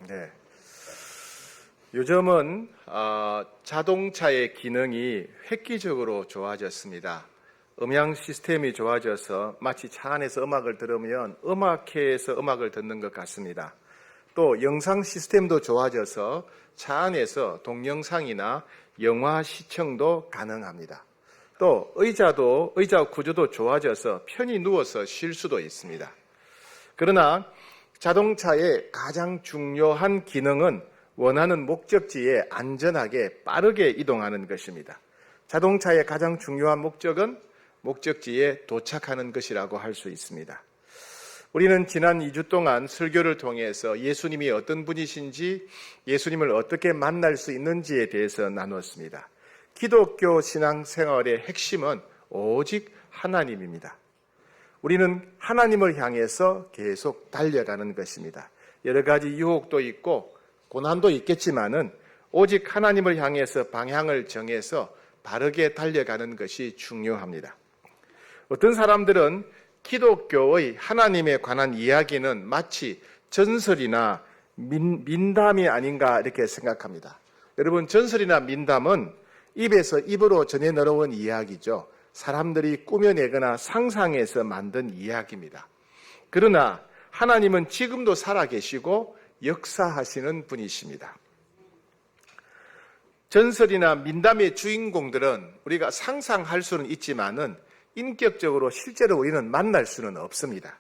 네. 요즘은 자동차의 기능이 획기적으로 좋아졌습니다. 음향 시스템이 좋아져서 마치 차 안에서 음악을 들으면 음악회에서 음악을 듣는 것 같습니다. 또 영상 시스템도 좋아져서 차 안에서 동영상이나 영화 시청도 가능합니다. 또 의자 구조도 좋아져서 편히 누워서 쉴 수도 있습니다. 그러나 자동차의 가장 중요한 기능은 원하는 목적지에 안전하게 빠르게 이동하는 것입니다. 자동차의 가장 중요한 목적은 목적지에 도착하는 것이라고 할 수 있습니다. 우리는 지난 2주 동안 설교를 통해서 예수님이 어떤 분이신지, 예수님을 어떻게 만날 수 있는지에 대해서 나누었습니다. 기독교 신앙생활의 핵심은 오직 하나님입니다. 우리는 하나님을 향해서 계속 달려가는 것입니다. 여러 가지 유혹도 있고 고난도 있겠지만은 오직 하나님을 향해서 방향을 정해서 바르게 달려가는 것이 중요합니다. 어떤 사람들은 기독교의 하나님에 관한 이야기는 마치 전설이나 민담이 아닌가 이렇게 생각합니다. 여러분, 전설이나 민담은 입에서 입으로 전해 내려온 이야기죠. 사람들이 꾸며내거나 상상해서 만든 이야기입니다. 그러나 하나님은 지금도 살아계시고 역사하시는 분이십니다. 전설이나 민담의 주인공들은 우리가 상상할 수는 있지만은 인격적으로 실제로 우리는 만날 수는 없습니다.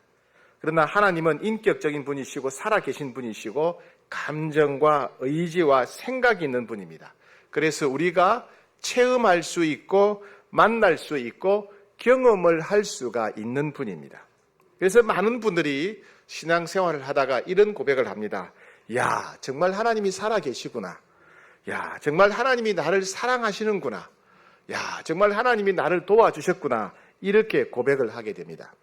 그러나 하나님은 인격적인 분이시고 살아계신 분이시고 감정과 의지와 생각이 있는 분입니다. 그래서 우리가 체험할 수 있고 만날 수 있고 경험을 할 수가 있는 분입니다. 그래서 많은 분들이 신앙생활을 하다가 이런 고백을 합니다. 야, 정말 하나님이 살아계시구나. 야, 정말 하나님이 나를 사랑하시는구나. 야, 정말 하나님이 나를 도와주셨구나. 이렇게 고백을 하게 됩니다.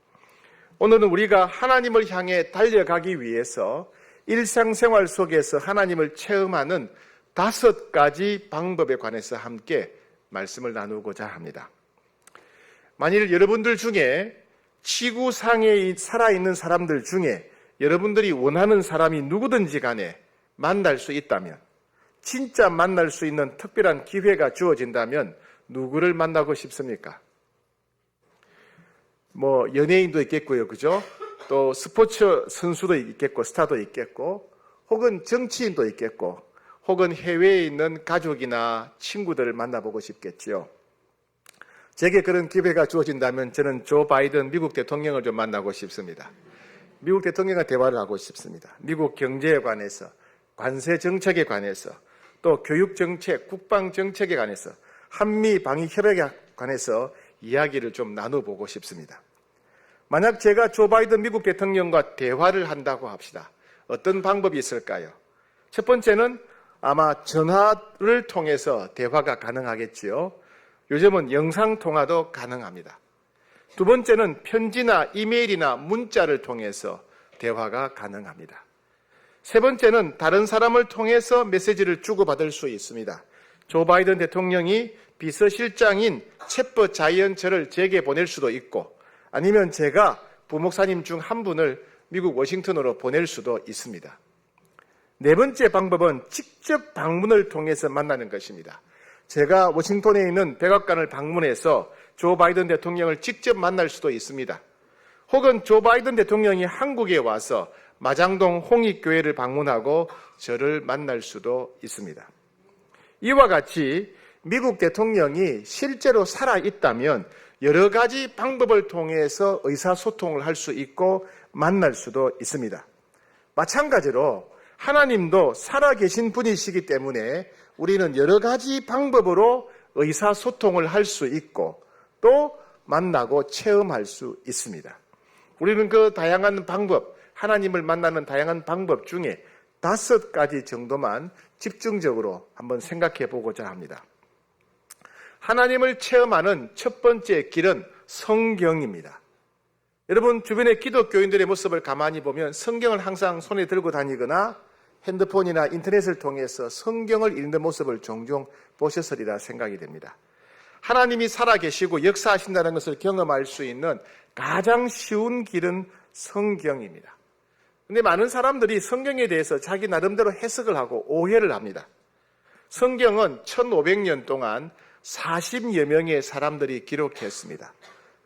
오늘은 우리가 하나님을 향해 달려가기 위해서 일상생활 속에서 하나님을 체험하는 5가지 방법에 관해서 함께 말씀을 나누고자 합니다. 만일 여러분들 중에 지구상에 살아있는 사람들 중에 여러분들이 원하는 사람이 누구든지 간에 만날 수 있다면, 진짜 만날 수 있는 특별한 기회가 주어진다면 누구를 만나고 싶습니까? 연예인도 있겠고요, 그죠? 또 스포츠 선수도 있겠고, 스타도 있겠고, 혹은 정치인도 있겠고, 혹은 해외에 있는 가족이나 친구들을 만나보고 싶겠지요. 제게 그런 기회가 주어진다면 저는 조 바이든 미국 대통령을 좀 만나고 싶습니다. 미국 대통령과 대화를 하고 싶습니다. 미국 경제에 관해서, 관세 정책에 관해서, 또 교육 정책, 국방 정책에 관해서, 한미 방위 협약에 관해서 이야기를 좀 나눠보고 싶습니다. 만약 제가 조 바이든 미국 대통령과 대화를 한다고 합시다. 어떤 방법이 있을까요? 첫 번째는 아마 전화를 통해서 대화가 가능하겠지요. 요즘은 영상통화도 가능합니다. 두 번째는 편지나 이메일이나 문자를 통해서 대화가 가능합니다. 세 번째는 다른 사람을 통해서 메시지를 주고받을 수 있습니다. 조 바이든 대통령이 비서실장인 챗버 자이언츠를 제게 보낼 수도 있고, 아니면 제가 부목사님 중 한 분을 미국 워싱턴으로 보낼 수도 있습니다. 네 번째 방법은 직접 방문을 통해서 만나는 것입니다. 제가 워싱턴에 있는 백악관을 방문해서 조 바이든 대통령을 직접 만날 수도 있습니다. 혹은 조 바이든 대통령이 한국에 와서 마장동 홍익교회를 방문하고 저를 만날 수도 있습니다. 이와 같이 미국 대통령이 실제로 살아있다면 여러 가지 방법을 통해서 의사소통을 할 수 있고 만날 수도 있습니다. 마찬가지로 하나님도 살아계신 분이시기 때문에 우리는 여러 가지 방법으로 의사소통을 할 수 있고 또 만나고 체험할 수 있습니다. 우리는 그 다양한 방법, 하나님을 만나는 다양한 방법 중에 5가지 정도만 집중적으로 한번 생각해 보고자 합니다. 하나님을 체험하는 첫 번째 길은 성경입니다. 여러분, 주변의 기독교인들의 모습을 가만히 보면 성경을 항상 손에 들고 다니거나 핸드폰이나 인터넷을 통해서 성경을 읽는 모습을 종종 보셨으리라 생각이 됩니다. 하나님이 살아계시고 역사하신다는 것을 경험할 수 있는 가장 쉬운 길은 성경입니다. 근데 많은 사람들이 성경에 대해서 자기 나름대로 해석을 하고 오해를 합니다. 성경은 1500년 동안 40여 명의 사람들이 기록했습니다.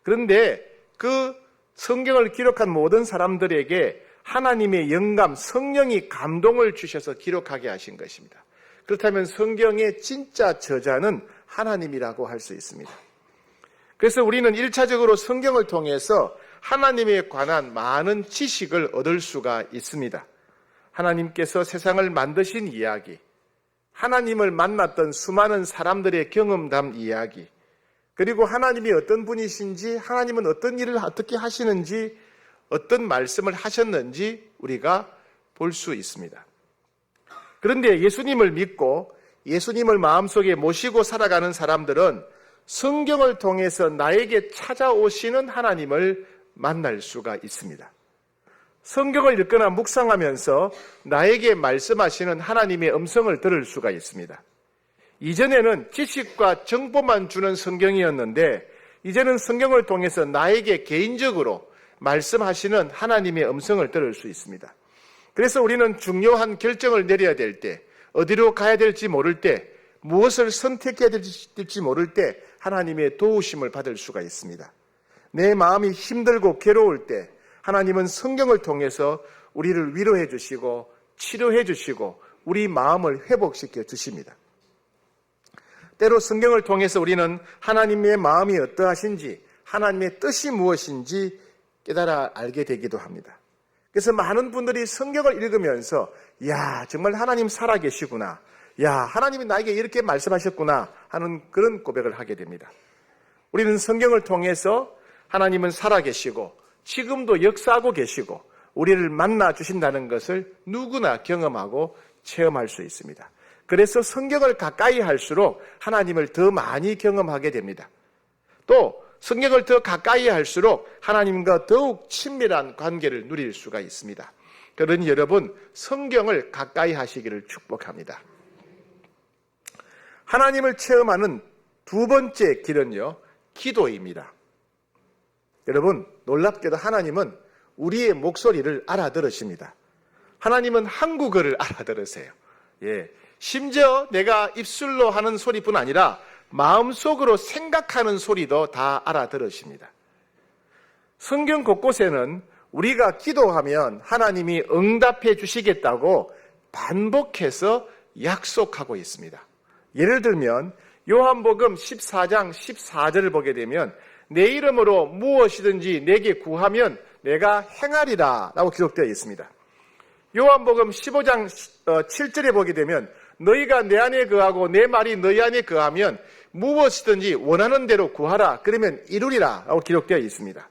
그런데 그 성경을 기록한 모든 사람들에게 하나님의 영감, 성령이 감동을 주셔서 기록하게 하신 것입니다. 그렇다면 성경의 진짜 저자는 하나님이라고 할 수 있습니다. 그래서 우리는 1차적으로 성경을 통해서 하나님에 관한 많은 지식을 얻을 수가 있습니다. 하나님께서 세상을 만드신 이야기, 하나님을 만났던 수많은 사람들의 경험담 이야기, 그리고 하나님이 어떤 분이신지, 하나님은 어떤 일을 어떻게 하시는지, 어떤 말씀을 하셨는지 우리가 볼 수 있습니다. 그런데 예수님을 믿고 예수님을 마음속에 모시고 살아가는 사람들은 성경을 통해서 나에게 찾아오시는 하나님을 만날 수가 있습니다. 성경을 읽거나 묵상하면서 나에게 말씀하시는 하나님의 음성을 들을 수가 있습니다. 이전에는 지식과 정보만 주는 성경이었는데 이제는 성경을 통해서 나에게 개인적으로 말씀하시는 하나님의 음성을 들을 수 있습니다. 그래서 우리는 중요한 결정을 내려야 될 때, 어디로 가야 될지 모를 때, 무엇을 선택해야 될지 모를 때 하나님의 도우심을 받을 수가 있습니다. 내 마음이 힘들고 괴로울 때 하나님은 성경을 통해서 우리를 위로해 주시고 치료해 주시고 우리 마음을 회복시켜 주십니다. 때로 성경을 통해서 우리는 하나님의 마음이 어떠하신지, 하나님의 뜻이 무엇인지 깨달아 알게 되기도 합니다. 그래서 많은 분들이 성경을 읽으면서 야, 정말 하나님 살아계시구나, 야, 하나님이 나에게 이렇게 말씀하셨구나 하는 그런 고백을 하게 됩니다. 우리는 성경을 통해서 하나님은 살아계시고 지금도 역사하고 계시고 우리를 만나 주신다는 것을 누구나 경험하고 체험할 수 있습니다. 그래서 성경을 가까이 할수록 하나님을 더 많이 경험하게 됩니다. 또 성경을 더 가까이 할수록 하나님과 더욱 친밀한 관계를 누릴 수가 있습니다. 그러니 여러분, 성경을 가까이 하시기를 축복합니다. 하나님을 체험하는 두 번째 길은요, 기도입니다. 여러분, 놀랍게도 하나님은 우리의 목소리를 알아들으십니다. 하나님은 한국어를 알아들으세요. 예, 심지어 내가 입술로 하는 소리뿐 아니라 마음속으로 생각하는 소리도 다 알아들으십니다. 성경 곳곳에는 우리가 기도하면 하나님이 응답해 주시겠다고 반복해서 약속하고 있습니다. 예를 들면 요한복음 14장 14절을 보게 되면 내 이름으로 무엇이든지 내게 구하면 내가 행하리라 라고 기록되어 있습니다. 요한복음 15장 7절에 보게 되면 너희가 내 안에 거하고 내 말이 너희 안에 거하면 무엇이든지 원하는 대로 구하라, 그러면 이루리라 라고 기록되어 있습니다.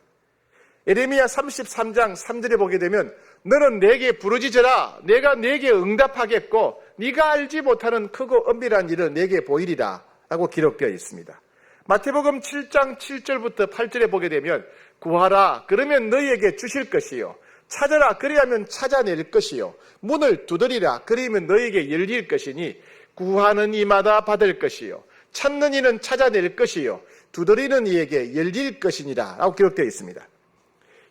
예레미야 33장 3절에 보게 되면 너는 내게 부르짖으라, 내가 내게 응답하겠고 네가 알지 못하는 크고 엄밀한 일을 내게 보이리라 라고 기록되어 있습니다. 마태복음 7장 7절부터 8절에 보게 되면 구하라, 그러면 너희에게 주실 것이요, 찾아라, 그리하면 찾아낼 것이요, 문을 두드리라, 그리하면 너희에게 열릴 것이니 구하는 이마다 받을 것이요, 찾는 이는 찾아낼 것이요, 두드리는 이에게 열릴 것이니라 라고 기록되어 있습니다.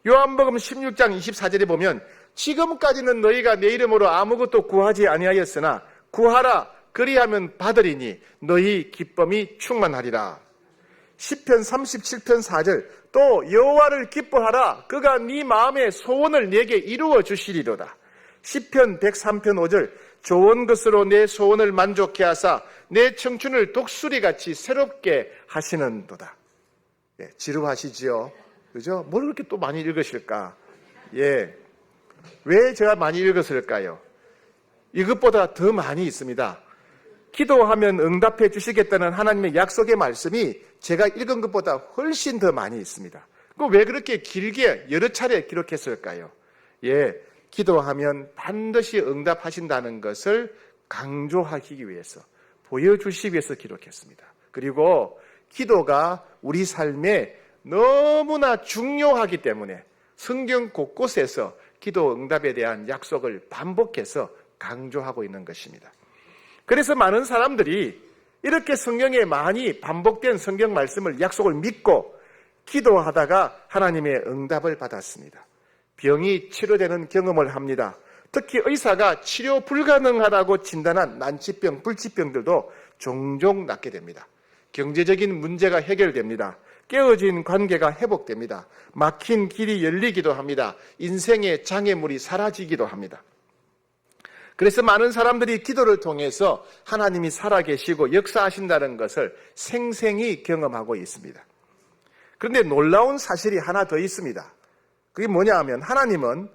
요한복음 16장 24절에 보면 지금까지는 너희가 내 이름으로 아무것도 구하지 아니하였으나 구하라, 그리하면 받으리니 너희 기쁨이 충만하리라. 시편 37편 4절 또 여호와를 기뻐하라, 그가 네 마음의 소원을 내게 이루어 주시리로다. 시편 103편 5절 좋은 것으로 내 소원을 만족케 하사 내 청춘을 독수리같이 새롭게 하시는도다. 예, 지루하시지요? 그죠? 뭘 그렇게 또 많이 읽으실까? 예. 왜 제가 많이 읽었을까요? 이것보다 더 많이 있습니다. 기도하면 응답해 주시겠다는 하나님의 약속의 말씀이 제가 읽은 것보다 훨씬 더 많이 있습니다. 왜 그렇게 길게 여러 차례 기록했을까요? 예, 기도하면 반드시 응답하신다는 것을 강조하기 위해서, 보여주시기 위해서 기록했습니다. 그리고 기도가 우리 삶에 너무나 중요하기 때문에 성경 곳곳에서 기도 응답에 대한 약속을 반복해서 강조하고 있는 것입니다. 그래서 많은 사람들이 이렇게 성경에 많이 반복된 성경 말씀을, 약속을 믿고 기도하다가 하나님의 응답을 받았습니다. 병이 치료되는 경험을 합니다. 특히 의사가 치료 불가능하다고 진단한 난치병, 불치병들도 종종 낫게 됩니다. 경제적인 문제가 해결됩니다. 깨어진 관계가 회복됩니다. 막힌 길이 열리기도 합니다. 인생의 장애물이 사라지기도 합니다. 그래서 많은 사람들이 기도를 통해서 하나님이 살아계시고 역사하신다는 것을 생생히 경험하고 있습니다. 그런데 놀라운 사실이 하나 더 있습니다. 그게 뭐냐 하면 하나님은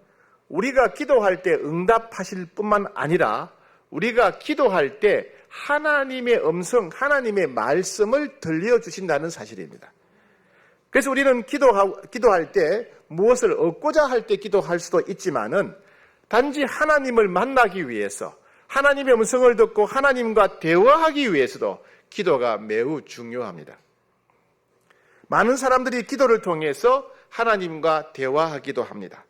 우리가 기도할 때 응답하실 뿐만 아니라 우리가 기도할 때 하나님의 음성, 하나님의 말씀을 들려주신다는 사실입니다. 그래서 우리는 기도할 때 무엇을 얻고자 할 때 기도할 수도 있지만은 단지 하나님을 만나기 위해서 하나님의 음성을 듣고 하나님과 대화하기 위해서도 기도가 매우 중요합니다. 많은 사람들이 기도를 통해서 하나님과 대화하기도 합니다.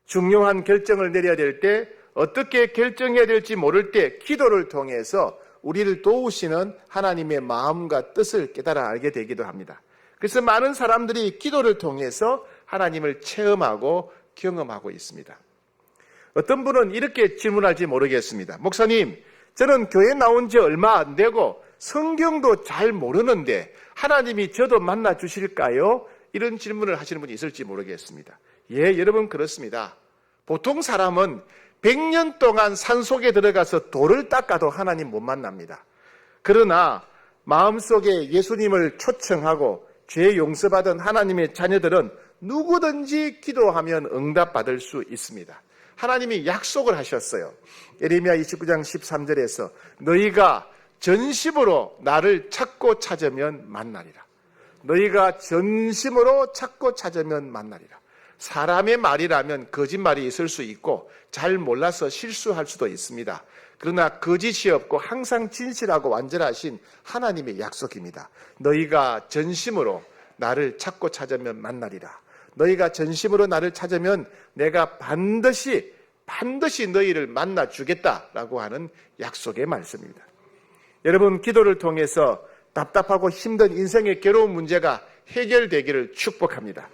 중요한 결정을 내려야 될 때 어떻게 결정해야 될지 모를 때 기도를 통해서 우리를 도우시는 하나님의 마음과 뜻을 깨달아 알게 되기도 합니다. 그래서 많은 사람들이 기도를 통해서 하나님을 체험하고 경험하고 있습니다. 어떤 분은 이렇게 질문할지 모르겠습니다. 목사님, 저는 교회 나온 지 얼마 안 되고 성경도 잘 모르는데 하나님이 저도 만나 주실까요? 이런 질문을 하시는 분이 있을지 모르겠습니다. 예, 여러분 그렇습니다. 보통 사람은 100년 동안 산속에 들어가서 돌을 닦아도 하나님 못 만납니다. 그러나 마음속에 예수님을 초청하고 죄 용서받은 하나님의 자녀들은 누구든지 기도하면 응답받을 수 있습니다. 하나님이 약속을 하셨어요. 예레미야 29장 13절에서 너희가 전심으로 나를 찾고 찾으면 만나리라. 너희가 전심으로 찾고 찾으면 만나리라. 사람의 말이라면 거짓말이 있을 수 있고 잘 몰라서 실수할 수도 있습니다. 그러나 거짓이 없고 항상 진실하고 완전하신 하나님의 약속입니다. 너희가 전심으로 나를 찾고 찾으면 만나리라. 너희가 전심으로 나를 찾으면 내가 반드시 너희를 만나 주겠다라고 하는 약속의 말씀입니다. 여러분, 기도를 통해서 답답하고 힘든 인생의 괴로운 문제가 해결되기를 축복합니다.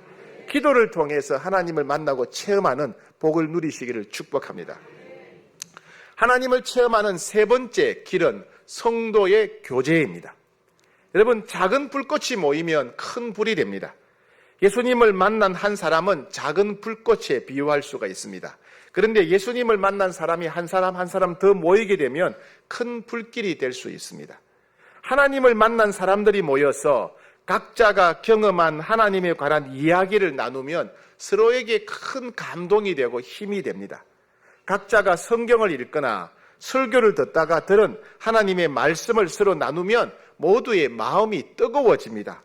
기도를 통해서 하나님을 만나고 체험하는 복을 누리시기를 축복합니다. 하나님을 체험하는 세 번째 길은 성도의 교제입니다. 여러분, 작은 불꽃이 모이면 큰 불이 됩니다. 예수님을 만난 한 사람은 작은 불꽃에 비유할 수가 있습니다. 그런데 예수님을 만난 사람이 한 사람 한 사람 더 모이게 되면 큰 불길이 될 수 있습니다. 하나님을 만난 사람들이 모여서 각자가 경험한 하나님에 관한 이야기를 나누면 서로에게 큰 감동이 되고 힘이 됩니다. 각자가 성경을 읽거나 설교를 듣다가 들은 하나님의 말씀을 서로 나누면 모두의 마음이 뜨거워집니다.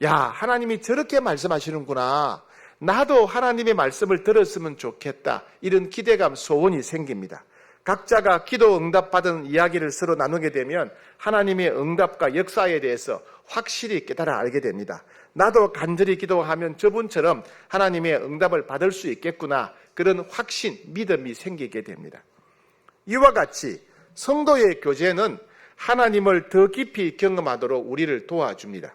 야, 하나님이 저렇게 말씀하시는구나. 나도 하나님의 말씀을 들었으면 좋겠다. 이런 기대감, 소원이 생깁니다. 각자가 기도 응답받은 이야기를 서로 나누게 되면 하나님의 응답과 역사에 대해서 확실히 깨달아 알게 됩니다. 나도 간절히 기도하면 저분처럼 하나님의 응답을 받을 수 있겠구나. 그런 확신, 믿음이 생기게 됩니다. 이와 같이 성도의 교제는 하나님을 더 깊이 경험하도록 우리를 도와줍니다.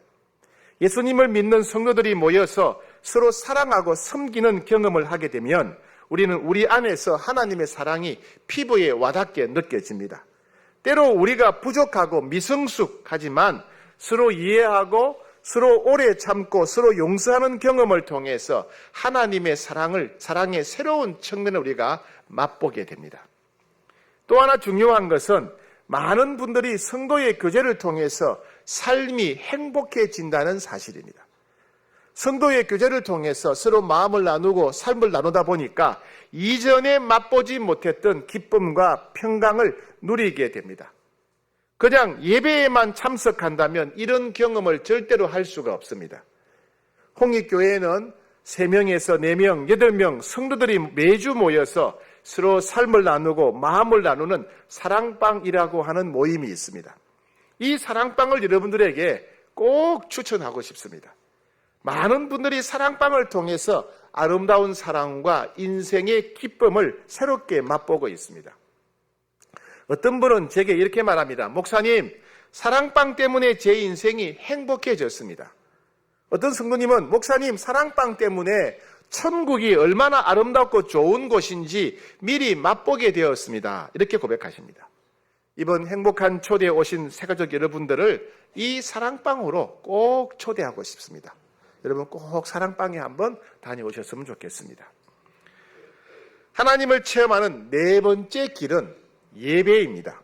예수님을 믿는 성도들이 모여서 서로 사랑하고 섬기는 경험을 하게 되면 우리는 우리 안에서 하나님의 사랑이 피부에 와닿게 느껴집니다. 때로 우리가 부족하고 미성숙하지만 서로 이해하고 서로 오래 참고 서로 용서하는 경험을 통해서 하나님의 사랑의 새로운 측면을 우리가 맛보게 됩니다. 또 하나 중요한 것은 많은 분들이 성도의 교제를 통해서 삶이 행복해진다는 사실입니다. 성도의 교제를 통해서 서로 마음을 나누고 삶을 나누다 보니까 이전에 맛보지 못했던 기쁨과 평강을 누리게 됩니다. 그냥 예배에만 참석한다면 이런 경험을 절대로 할 수가 없습니다. 홍익교회는 3명에서 4명, 8명 성도들이 매주 모여서 서로 삶을 나누고 마음을 나누는 사랑방이라고 하는 모임이 있습니다. 이 사랑방을 여러분들에게 꼭 추천하고 싶습니다. 많은 분들이 사랑방을 통해서 아름다운 사랑과 인생의 기쁨을 새롭게 맛보고 있습니다. 어떤 분은 제게 이렇게 말합니다. 목사님, 사랑방 때문에 제 인생이 행복해졌습니다. 어떤 성도님은 목사님, 사랑방 때문에 천국이 얼마나 아름답고 좋은 곳인지 미리 맛보게 되었습니다. 이렇게 고백하십니다. 이번 행복한 초대에 오신 새가족 여러분들을 이 사랑방으로 꼭 초대하고 싶습니다. 여러분 꼭 사랑방에 한번 다녀오셨으면 좋겠습니다. 하나님을 체험하는 네 번째 길은 예배입니다.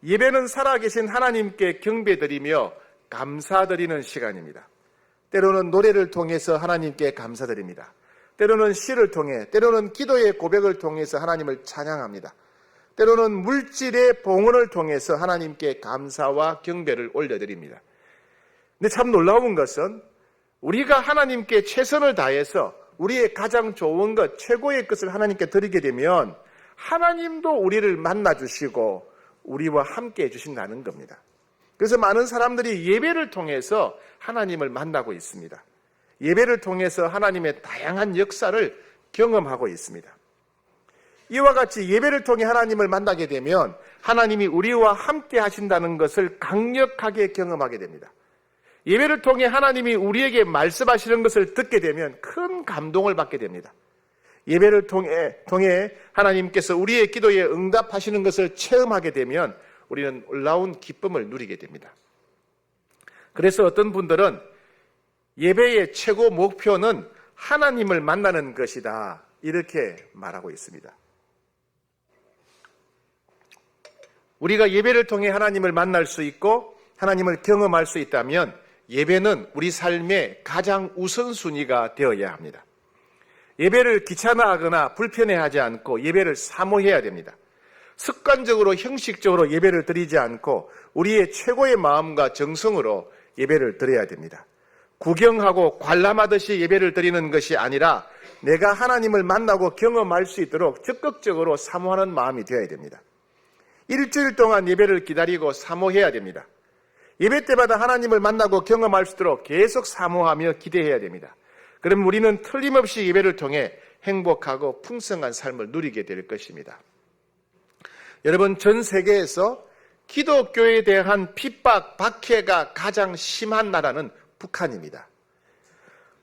예배는 살아계신 하나님께 경배드리며 감사드리는 시간입니다. 때로는 노래를 통해서 하나님께 감사드립니다. 때로는 시를 통해, 때로는 기도의 고백을 통해서 하나님을 찬양합니다. 때로는 물질의 봉헌을 통해서 하나님께 감사와 경배를 올려드립니다. 근데 참 놀라운 것은 우리가 하나님께 최선을 다해서 우리의 가장 좋은 것, 최고의 것을 하나님께 드리게 되면 하나님도 우리를 만나주시고 우리와 함께 해주신다는 겁니다. 그래서 많은 사람들이 예배를 통해서 하나님을 만나고 있습니다. 예배를 통해서 하나님의 다양한 역사를 경험하고 있습니다. 이와 같이 예배를 통해 하나님을 만나게 되면 하나님이 우리와 함께 하신다는 것을 강력하게 경험하게 됩니다. 예배를 통해 하나님이 우리에게 말씀하시는 것을 듣게 되면 큰 감동을 받게 됩니다. 예배를 통해 하나님께서 우리의 기도에 응답하시는 것을 체험하게 되면 우리는 놀라운 기쁨을 누리게 됩니다. 그래서 어떤 분들은 예배의 최고 목표는 하나님을 만나는 것이다, 이렇게 말하고 있습니다. 우리가 예배를 통해 하나님을 만날 수 있고 하나님을 경험할 수 있다면 예배는 우리 삶의 가장 우선순위가 되어야 합니다. 예배를 귀찮아하거나 불편해하지 않고 예배를 사모해야 됩니다. 습관적으로 형식적으로 예배를 드리지 않고 우리의 최고의 마음과 정성으로 예배를 드려야 됩니다. 구경하고 관람하듯이 예배를 드리는 것이 아니라 내가 하나님을 만나고 경험할 수 있도록 적극적으로 사모하는 마음이 되어야 됩니다. 일주일 동안 예배를 기다리고 사모해야 됩니다. 예배 때마다 하나님을 만나고 경험할 수 있도록 계속 사모하며 기대해야 됩니다. 그럼 우리는 틀림없이 예배를 통해 행복하고 풍성한 삶을 누리게 될 것입니다. 여러분, 전 세계에서 기독교에 대한 핍박, 박해가 가장 심한 나라는 북한입니다.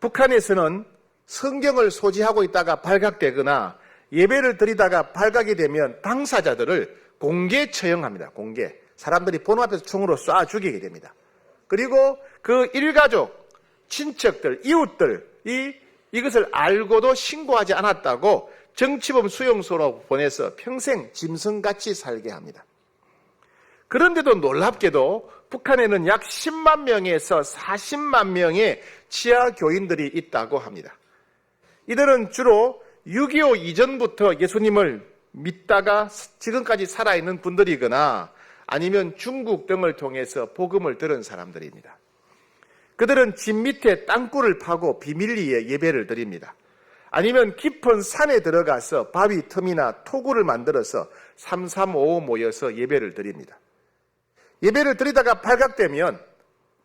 북한에서는 성경을 소지하고 있다가 발각되거나 예배를 드리다가 발각이 되면 당사자들을 공개 처형합니다. 공개. 사람들이 보는 앞에서 총으로 쏴 죽이게 됩니다. 그리고 그 일가족, 친척들, 이웃들이 이것을 알고도 신고하지 않았다고 정치범 수용소로 보내서 평생 짐승같이 살게 합니다. 그런데도 놀랍게도 북한에는 약 10만 명에서 40만 명의 치아 교인들이 있다고 합니다. 이들은 주로 6.25 이전부터 예수님을 믿다가 지금까지 살아있는 분들이거나 아니면 중국 등을 통해서 복음을 들은 사람들입니다. 그들은 집 밑에 땅굴을 파고 비밀리에 예배를 드립니다. 아니면 깊은 산에 들어가서 바위 틈이나 토굴을 만들어서 335 모여서 예배를 드립니다. 예배를 드리다가 발각되면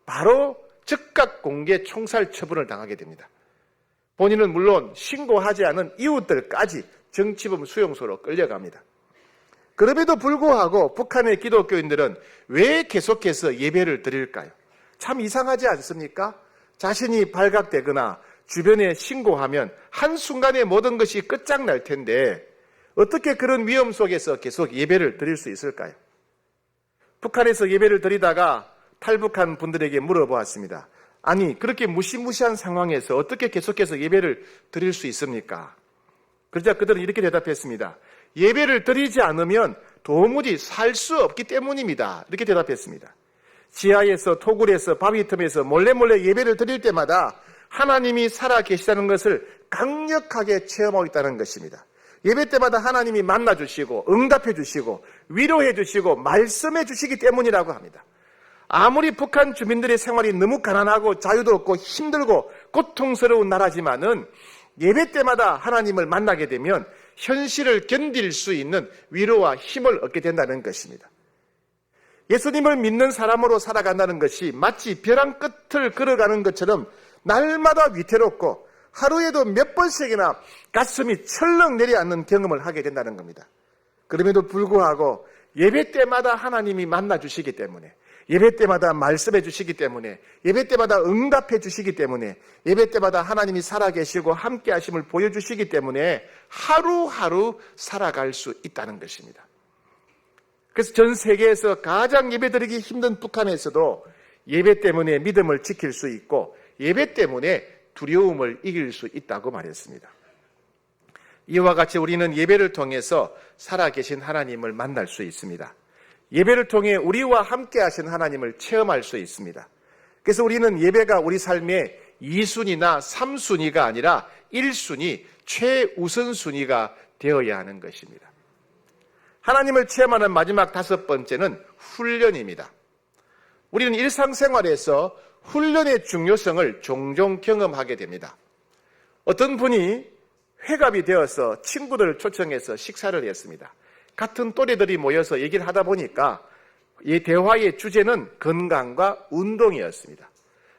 바로 즉각 공개 총살 처분을 당하게 됩니다. 본인은 물론 신고하지 않은 이웃들까지 정치범 수용소로 끌려갑니다. 그럼에도 불구하고 북한의 기독교인들은 왜 계속해서 예배를 드릴까요? 참 이상하지 않습니까? 자신이 발각되거나 주변에 신고하면 한순간에 모든 것이 끝장날 텐데 어떻게 그런 위험 속에서 계속 예배를 드릴 수 있을까요? 북한에서 예배를 드리다가 탈북한 분들에게 물어보았습니다. 아니, 그렇게 무시무시한 상황에서 어떻게 계속해서 예배를 드릴 수 있습니까? 그러자 그들은 이렇게 대답했습니다. 예배를 드리지 않으면 도무지 살 수 없기 때문입니다. 이렇게 대답했습니다. 지하에서, 토굴에서, 바위 틈에서 몰래 예배를 드릴 때마다 하나님이 살아 계시다는 것을 강력하게 체험하고 있다는 것입니다. 예배 때마다 하나님이 만나주시고 응답해 주시고 위로해 주시고 말씀해 주시기 때문이라고 합니다. 아무리 북한 주민들의 생활이 너무 가난하고 자유도 없고 힘들고 고통스러운 나라지만은 예배 때마다 하나님을 만나게 되면 현실을 견딜 수 있는 위로와 힘을 얻게 된다는 것입니다. 예수님을 믿는 사람으로 살아간다는 것이 마치 벼랑 끝을 걸어가는 것처럼 날마다 위태롭고 하루에도 몇 번씩이나 가슴이 철렁 내려앉는 경험을 하게 된다는 겁니다. 그럼에도 불구하고 예배 때마다 하나님이 만나주시기 때문에 예배 때마다 말씀해 주시기 때문에, 예배 때마다 응답해 주시기 때문에, 예배 때마다 하나님이 살아계시고 함께 하심을 보여주시기 때문에 하루하루 살아갈 수 있다는 것입니다. 그래서 전 세계에서 가장 예배드리기 힘든 북한에서도 예배 때문에 믿음을 지킬 수 있고 예배 때문에 두려움을 이길 수 있다고 말했습니다. 이와 같이 우리는 예배를 통해서 살아계신 하나님을 만날 수 있습니다. 예배를 통해 우리와 함께 하신 하나님을 체험할 수 있습니다. 그래서 우리는 예배가 우리 삶의 2순위나 3순위가 아니라 1순위, 최우선순위가 되어야 하는 것입니다. 하나님을 체험하는 마지막 5번째는 훈련입니다. 우리는 일상생활에서 훈련의 중요성을 종종 경험하게 됩니다. 어떤 분이 회갑이 되어서 친구들을 초청해서 식사를 했습니다. 같은 또래들이 모여서 얘기를 하다 보니까 이 대화의 주제는 건강과 운동이었습니다.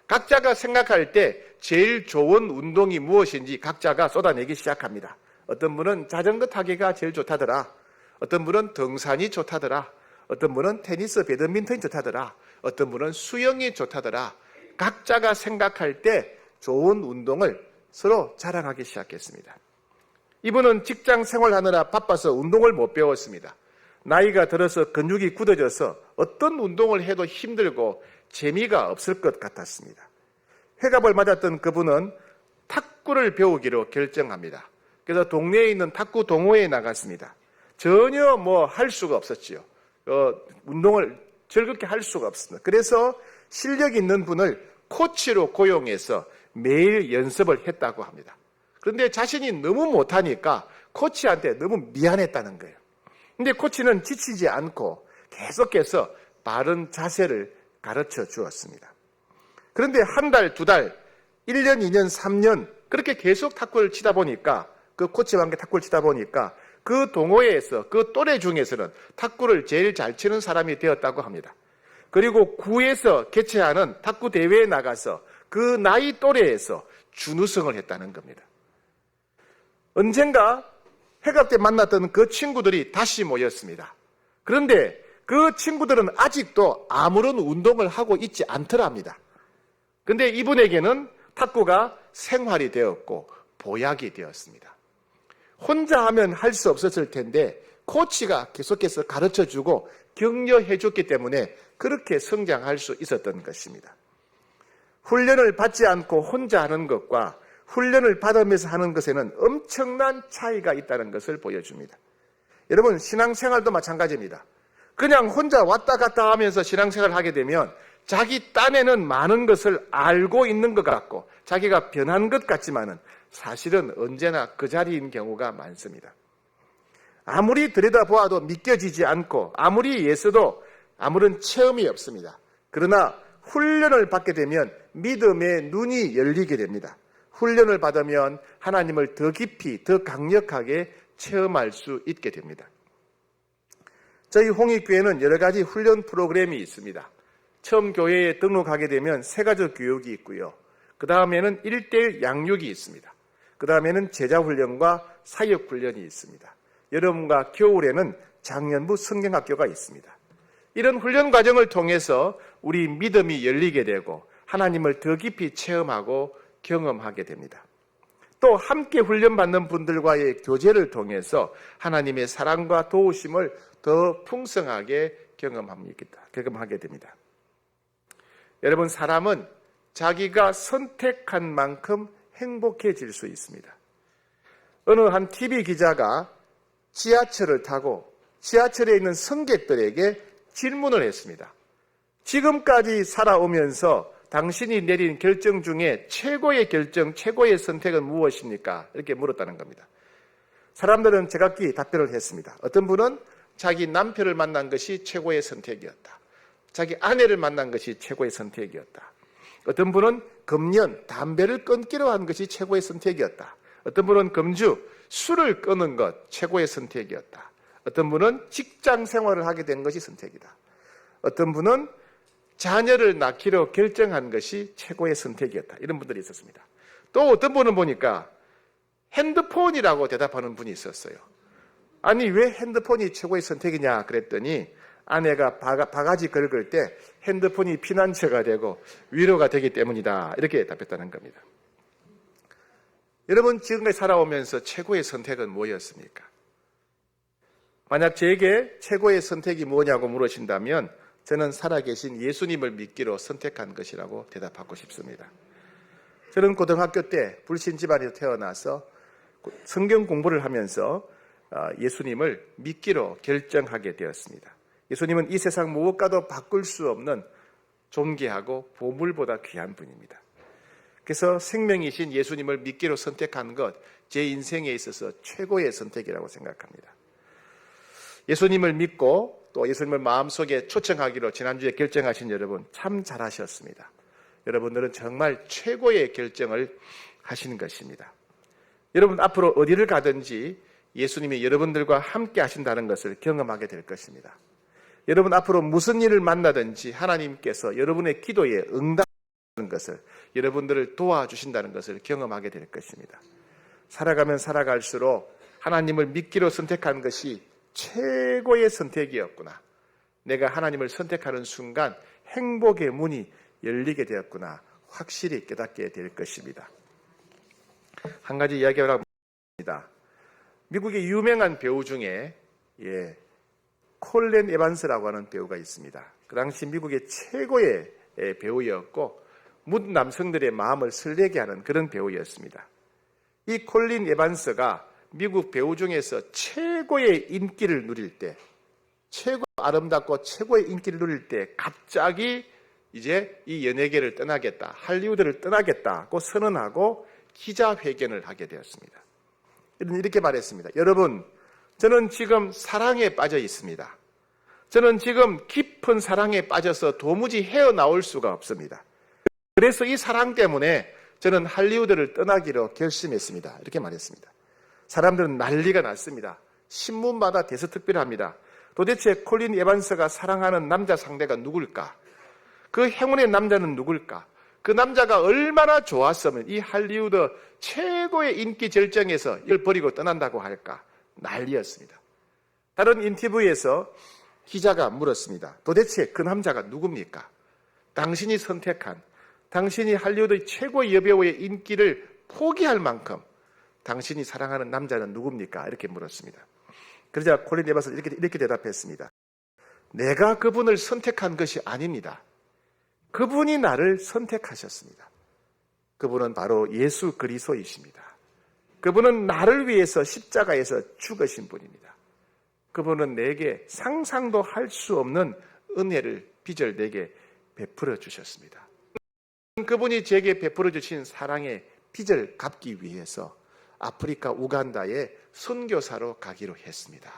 각자가 생각할 때 제일 좋은 운동이 무엇인지 각자가 쏟아내기 시작합니다. 어떤 분은 자전거 타기가 제일 좋다더라. 어떤 분은 등산이 좋다더라. 어떤 분은 테니스, 배드민턴이 좋다더라. 어떤 분은 수영이 좋다더라. 각자가 생각할 때 좋은 운동을 서로 자랑하기 시작했습니다. 이분은 직장 생활하느라 바빠서 운동을 못 배웠습니다. 나이가 들어서 근육이 굳어져서 어떤 운동을 해도 힘들고 재미가 없을 것 같았습니다. 회갑을 맞았던 그분은 탁구를 배우기로 결정합니다. 그래서 동네에 있는 탁구 동호회에 나갔습니다. 전혀 할 수가 없었지요. 운동을 즐겁게 할 수가 없습니다. 그래서 실력 있는 분을 코치로 고용해서 매일 연습을 했다고 합니다. 그런데 자신이 너무 못하니까 코치한테 너무 미안했다는 거예요. 근데 코치는 지치지 않고 계속해서 바른 자세를 가르쳐 주었습니다. 그런데 한 달, 두 달, 1년, 2년, 3년 그렇게 계속 탁구를 치다 보니까 그 코치와 함께 탁구를 치다 보니까 그 동호회에서 그 또래 중에서는 탁구를 제일 잘 치는 사람이 되었다고 합니다. 그리고 구에서 개최하는 탁구 대회에 나가서 그 나이 또래에서 준우승을 했다는 겁니다. 언젠가 회갑 때 만났던 그 친구들이 다시 모였습니다. 그런데 그 친구들은 아직도 아무런 운동을 하고 있지 않더랍니다. 그런데 이분에게는 탁구가 생활이 되었고 보약이 되었습니다. 혼자 하면 할 수 없었을 텐데 코치가 계속해서 가르쳐주고 격려해 줬기 때문에 그렇게 성장할 수 있었던 것입니다. 훈련을 받지 않고 혼자 하는 것과 훈련을 받으면서 하는 것에는 엄청난 차이가 있다는 것을 보여줍니다. 여러분, 신앙생활도 마찬가지입니다. 그냥 혼자 왔다 갔다 하면서 신앙생활을 하게 되면 자기 딴에는 많은 것을 알고 있는 것 같고 자기가 변한 것 같지만은 사실은 언제나 그 자리인 경우가 많습니다. 아무리 들여다보아도 믿겨지지 않고 아무리 애써도 아무런 체험이 없습니다. 그러나 훈련을 받게 되면 믿음의 눈이 열리게 됩니다. 훈련을 받으면 하나님을 더 깊이, 더 강력하게 체험할 수 있게 됩니다. 저희 홍익교회는 여러 가지 훈련 프로그램이 있습니다. 처음 교회에 등록하게 되면 새가족 교육이 있고요. 그 다음에는 1:1 양육이 있습니다. 그 다음에는 제자훈련과 사역훈련이 있습니다. 여름과 겨울에는 장년부 성경학교가 있습니다. 이런 훈련 과정을 통해서 우리 믿음이 열리게 되고 하나님을 더 깊이 체험하고 경험하게 됩니다. 또 함께 훈련받는 분들과의 교제를 통해서 하나님의 사랑과 도우심을 더 풍성하게 경험하게 됩니다. 여러분, 사람은 자기가 선택한 만큼 행복해질 수 있습니다. 어느 한 TV 기자가 지하철을 타고 지하철에 있는 승객들에게 질문을 했습니다. 지금까지 살아오면서 당신이 내린 결정 중에 최고의 결정, 최고의 선택은 무엇입니까? 이렇게 물었다는 겁니다. 사람들은 제각기 답변을 했습니다. 어떤 분은 자기 남편을 만난 것이 최고의 선택이었다. 자기 아내를 만난 것이 최고의 선택이었다. 어떤 분은 금연, 담배를 끊기로 한 것이 최고의 선택이었다. 어떤 분은 금주, 술을 끊은 것 최고의 선택이었다. 어떤 분은 직장 생활을 하게 된 것이 선택이다. 어떤 분은 자녀를 낳기로 결정한 것이 최고의 선택이었다. 이런 분들이 있었습니다. 또 어떤 분은 보니까 핸드폰이라고 대답하는 분이 있었어요. 아니, 왜 핸드폰이 최고의 선택이냐 그랬더니 아내가 바가지 긁을 때 핸드폰이 피난처가 되고 위로가 되기 때문이다. 이렇게 답했다는 겁니다. 여러분, 지금까지 살아오면서 최고의 선택은 뭐였습니까? 만약 제게 최고의 선택이 뭐냐고 물으신다면 저는 살아계신 예수님을 믿기로 선택한 것이라고 대답하고 싶습니다. 저는 고등학교 때 불신 집안에서 태어나서 성경 공부를 하면서 예수님을 믿기로 결정하게 되었습니다. 예수님은 이 세상 무엇과도 바꿀 수 없는 존귀하고 보물보다 귀한 분입니다. 그래서 생명이신 예수님을 믿기로 선택한 것, 제 인생에 있어서 최고의 선택이라고 생각합니다. 예수님을 믿고 또 예수님을 마음속에 초청하기로 지난주에 결정하신 여러분 참 잘하셨습니다. 여러분들은 정말 최고의 결정을 하신 것입니다. 여러분 앞으로 어디를 가든지 예수님이 여러분들과 함께 하신다는 것을 경험하게 될 것입니다. 여러분 앞으로 무슨 일을 만나든지 하나님께서 여러분의 기도에 응답하는 것을, 여러분들을 도와주신다는 것을 경험하게 될 것입니다. 살아가면 살아갈수록 하나님을 믿기로 선택한 것이 최고의 선택이었구나. 내가 하나님을 선택하는 순간 행복의 문이 열리게 되었구나. 확실히 깨닫게 될 것입니다. 한 가지 이야기를 합니다. 미국의 유명한 배우 중에 콜린 에반스라고 하는 배우가 있습니다. 그 당시 미국의 최고의 배우였고 모든 남성들의 마음을 설레게 하는 그런 배우였습니다. 이 콜린 에반스가 미국 배우 중에서 최고의 인기를 누릴 때, 최고 아름답고 최고의 인기를 누릴 때 갑자기 이제 이 연예계를 떠나겠다, 할리우드를 떠나겠다고 선언하고 기자회견을 하게 되었습니다. 이렇게 말했습니다. 여러분, 저는 지금 사랑에 빠져 있습니다. 저는 지금 깊은 사랑에 빠져서 도무지 헤어나올 수가 없습니다. 그래서 이 사랑 때문에 저는 할리우드를 떠나기로 결심했습니다. 이렇게 말했습니다. 사람들은 난리가 났습니다. 신문마다 대서특필합니다. 도대체 콜린 에반스가 사랑하는 남자 상대가 누굴까? 그 행운의 남자는 누굴까? 그 남자가 얼마나 좋았으면 이 할리우드 최고의 인기 절정에서 이걸 버리고 떠난다고 할까? 난리였습니다. 다른 인터뷰에서 기자가 물었습니다. 도대체 그 남자가 누굽니까? 당신이 선택한, 당신이 할리우드 최고의 여배우의 인기를 포기할 만큼 당신이 사랑하는 남자는 누굽니까? 이렇게 물었습니다. 그러자 콜린 에반스는 이렇게 대답했습니다. 내가 그분을 선택한 것이 아닙니다. 그분이 나를 선택하셨습니다. 그분은 바로 예수 그리스도이십니다. 그분은 나를 위해서 십자가에서 죽으신 분입니다. 그분은 내게 상상도 할 수 없는 은혜를 빚을 내게 베풀어 주셨습니다. 그분이 제게 베풀어 주신 사랑의 빚을 갚기 위해서 아프리카 우간다에 선교사로 가기로 했습니다.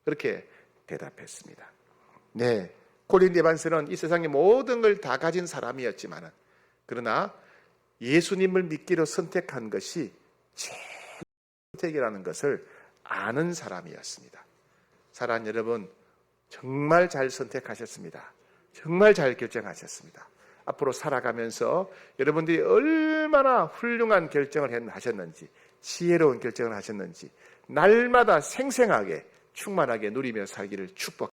그렇게 대답했습니다. 네, 콜린 에반스는 이 세상의 모든 걸 다 가진 사람이었지만 그러나 예수님을 믿기로 선택한 것이 최고의 선택이라는 것을 아는 사람이었습니다. 사랑하는 여러분, 정말 잘 선택하셨습니다. 정말 잘 결정하셨습니다. 앞으로 살아가면서 여러분들이 얼마나 훌륭한 결정을 하셨는지, 지혜로운 결정을 하셨는지 날마다 생생하게 충만하게 누리며 살기를 축복합니다.